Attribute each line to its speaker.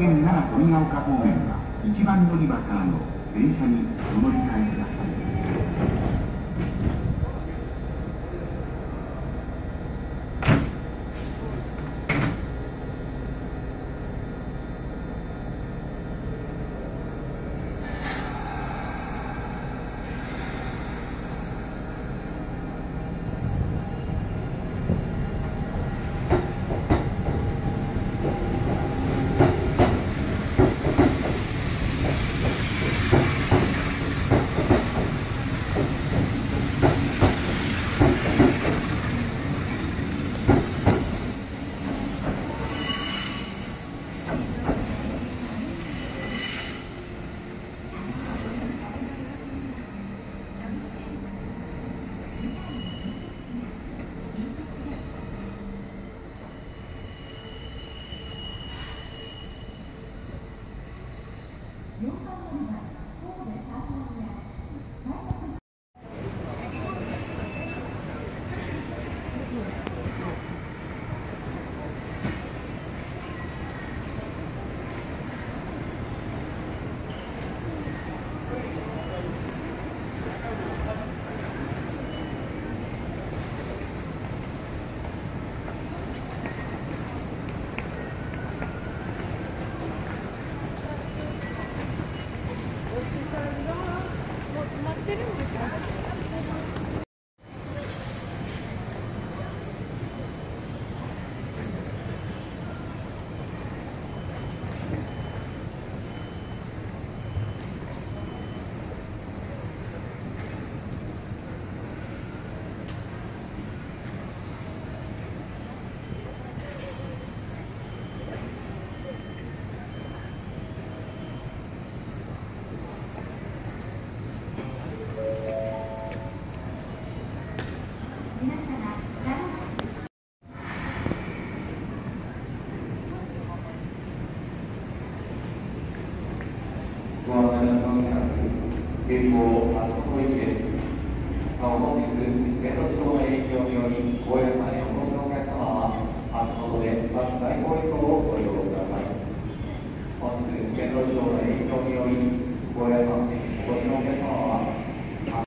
Speaker 1: 線奈良富ヶ丘方面は1番乗り場からの電車にお乗り換えください。
Speaker 2: 現行松本駅です。本日、線路上の影響により、高野山へお越しのお客様は、松本でバス代行以降をご利用ください。本日、線路上の影響により、高野山へお越しのお客様は、